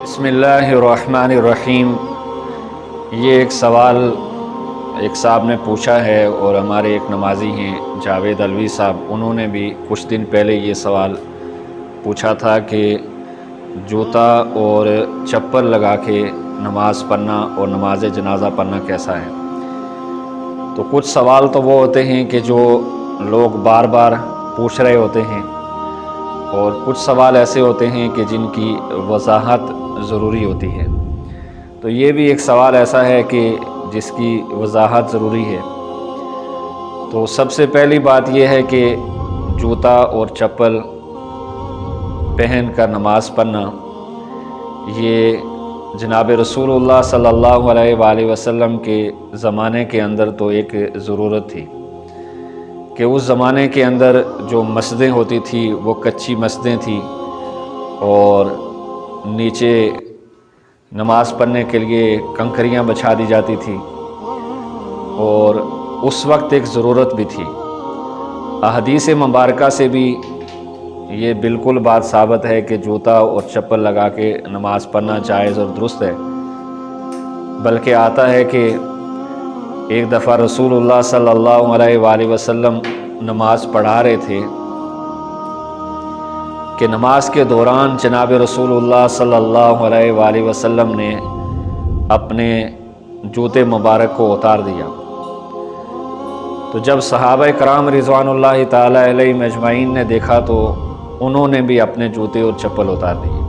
بسم اللہ الرحمن الرحیم۔ یہ ایک سوال ایک صاحب نے پوچھا ہے اور ہمارے ایک نمازی ہیں جاوید علوی صاحب، انہوں نے بھی کچھ دن پہلے یہ سوال پوچھا تھا کہ جوتا اور چپل لگا کے نماز پڑھنا اور نماز جنازہ پڑھنا کیسا ہے۔ تو کچھ سوال تو وہ ہوتے ہیں کہ جو لوگ بار بار پوچھ رہے ہوتے ہیں، اور کچھ سوال ایسے ہوتے ہیں کہ جن کی وضاحت ضروری ہوتی ہے۔ تو یہ بھی ایک سوال ایسا ہے کہ جس کی وضاحت ضروری ہے۔ تو سب سے پہلی بات یہ ہے کہ جوتا اور چپل پہن کر نماز پڑھنا، یہ جناب رسول اللہ صلی اللہ علیہ وآلہ وسلم کے زمانے کے اندر تو ایک ضرورت تھی کہ اس زمانے کے اندر جو مسجدیں ہوتی تھی وہ کچی مسجدیں تھیں، اور نیچے نماز پڑھنے کے لیے کنکریاں بچھا دی جاتی تھی، اور اس وقت ایک ضرورت بھی تھی۔ احادیث مبارکہ سے بھی یہ بالکل بات ثابت ہے کہ جوتا اور چپل لگا کے نماز پڑھنا جائز اور درست ہے۔ بلکہ آتا ہے کہ ایک دفعہ رسول اللہ صلی اللہ علیہ وآلہ وسلم نماز پڑھا رہے تھے کہ نماز کے دوران جناب رسول اللہ صلی اللہ علیہ وآلہ وسلم نے اپنے جوتے مبارک کو اتار دیا۔ تو جب صحابہ کرام رضوان اللہ تعالی علیہم اجمعین نے دیکھا تو انہوں نے بھی اپنے جوتے اور چپل اتار دیے۔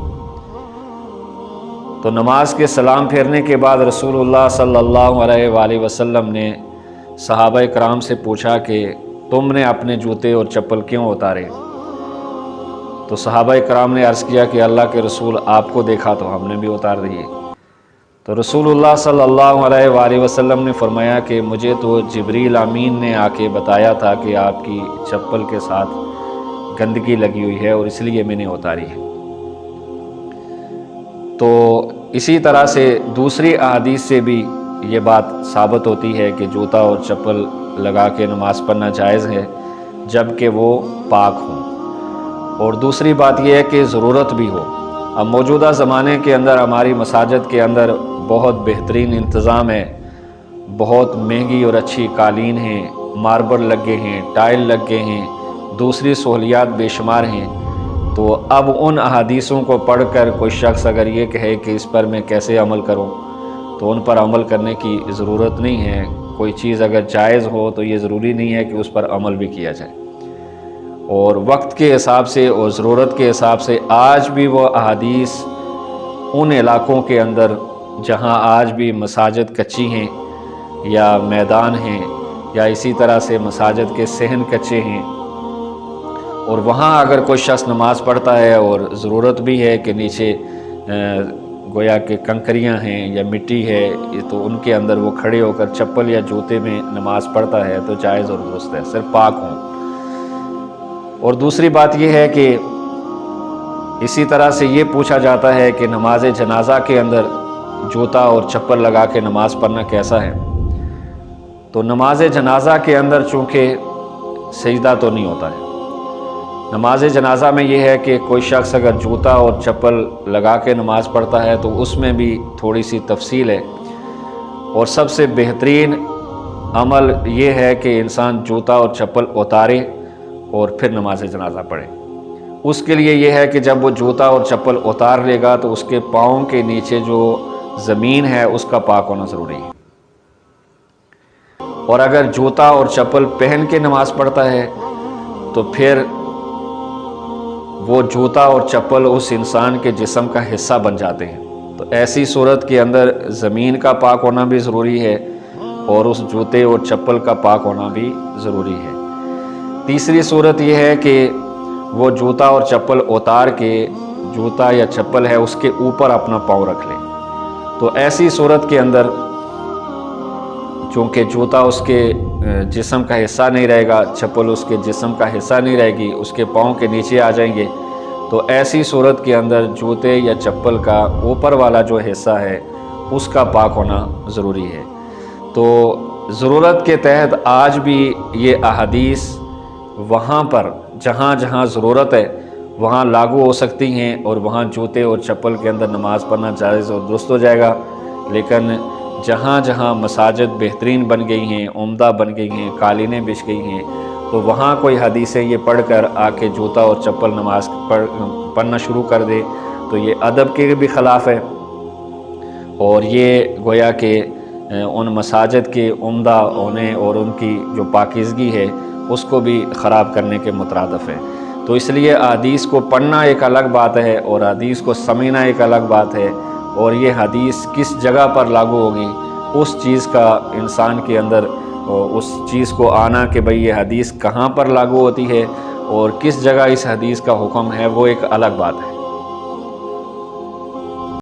تو نماز کے سلام پھیرنے کے بعد رسول اللہ صلی اللہ علیہ وآلہ وسلم نے صحابہ کرام سے پوچھا کہ تم نے اپنے جوتے اور چپل کیوں اتارے؟ تو صحابہ کرام نے عرض کیا کہ اللہ کے رسول آپ کو دیکھا تو ہم نے بھی اتار دیے۔ تو رسول اللہ صلی اللہ علیہ وآلہ وسلم نے فرمایا کہ مجھے تو جبریل امین نے آ کے بتایا تھا کہ آپ کی چپل کے ساتھ گندگی لگی ہوئی ہے اور اس لیے میں نے اتاری ہے۔ تو اسی طرح سے دوسری احادیث سے بھی یہ بات ثابت ہوتی ہے کہ جوتا اور چپل لگا کے نماز پڑھنا جائز ہے جب کہ وہ پاک ہوں۔ اور دوسری بات یہ ہے کہ ضرورت بھی ہو۔ اب موجودہ زمانے کے اندر ہماری مساجد کے اندر بہت بہترین انتظام ہے، بہت مہنگی اور اچھی قالین ہیں، ماربل لگے ہیں، ٹائل لگے ہیں، دوسری سہولیات بے شمار ہیں۔ تو اب ان احادیثوں کو پڑھ کر کوئی شخص اگر یہ کہے کہ اس پر میں کیسے عمل کروں، تو ان پر عمل کرنے کی ضرورت نہیں ہے۔ کوئی چیز اگر جائز ہو تو یہ ضروری نہیں ہے کہ اس پر عمل بھی کیا جائے۔ اور وقت کے حساب سے اور ضرورت کے حساب سے آج بھی وہ احادیث ان علاقوں کے اندر جہاں آج بھی مساجد کچی ہیں یا میدان ہیں، یا اسی طرح سے مساجد کے صحن کچے ہیں، اور وہاں اگر کوئی شخص نماز پڑھتا ہے اور ضرورت بھی ہے کہ نیچے گویا کہ کنکریاں ہیں یا مٹی ہے، تو ان کے اندر وہ کھڑے ہو کر چپل یا جوتے میں نماز پڑھتا ہے تو جائز اور درست ہے، صرف پاک ہوں۔ اور دوسری بات یہ ہے کہ اسی طرح سے یہ پوچھا جاتا ہے کہ نماز جنازہ کے اندر جوتا اور چپل لگا کے نماز پڑھنا کیسا ہے۔ تو نماز جنازہ کے اندر چونکہ سجدہ تو نہیں ہوتا ہے۔ نماز جنازہ میں یہ ہے کہ کوئی شخص اگر جوتا اور چپل لگا کے نماز پڑھتا ہے تو اس میں بھی تھوڑی سی تفصیل ہے، اور سب سے بہترین عمل یہ ہے کہ انسان جوتا اور چپل اتارے اور پھر نماز جنازہ پڑھے۔ اس کے لیے یہ ہے کہ جب وہ جوتا اور چپل اتار لے گا تو اس کے پاؤں کے نیچے جو زمین ہے اس کا پاک ہونا ضروری ہے۔ اور اگر جوتا اور چپل پہن کے نماز پڑھتا ہے تو پھر وہ جوتا اور چپل اس انسان کے جسم کا حصہ بن جاتے ہیں۔ تو ایسی صورت کے اندر زمین کا پاک ہونا بھی ضروری ہے اور اس جوتے اور چپل کا پاک ہونا بھی ضروری ہے۔ تیسری صورت یہ ہے کہ وہ جوتا اور چپل اتار کے جوتا یا چپل ہے اس کے اوپر اپنا پاؤں رکھ لے۔ تو ایسی صورت کے اندر چونکہ جوتا اس کے جسم کا حصہ نہیں رہے گا، چپل اس کے جسم کا حصہ نہیں رہے گی، اس کے پاؤں کے نیچے آ جائیں گے، تو ایسی صورت کے اندر جوتے یا چپل کا اوپر والا جو حصہ ہے اس کا پاک ہونا ضروری ہے۔ تو ضرورت کے تحت آج بھی یہ احادیث وہاں پر جہاں جہاں ضرورت ہے وہاں لاگو ہو سکتی ہیں اور وہاں جوتے اور چپل کے اندر نماز پڑھنا جائز اور درست ہو جائے گا۔ لیکن جہاں جہاں مساجد بہترین بن گئی ہیں، عمدہ بن گئی ہیں، قالینیں بچھ گئی ہیں، تو وہاں کوئی حدیثیں یہ پڑھ کر آ کے جوتا اور چپل نماز پڑھنا شروع کر دے تو یہ ادب کے بھی خلاف ہے، اور یہ گویا کہ ان مساجد کے عمدہ ہونے اور ان کی جو پاکیزگی ہے اس کو بھی خراب کرنے کے مترادف ہے۔ تو اس لیے احادیث کو پڑھنا ایک الگ بات ہے اور حدیث کو سمجھنا ایک الگ بات ہے، اور یہ حدیث کس جگہ پر لاگو ہوگی اس چیز کا انسان کے اندر اس چیز کو آنا کہ بھئی یہ حدیث کہاں پر لاگو ہوتی ہے اور کس جگہ اس حدیث کا حکم ہے، وہ ایک الگ بات ہے۔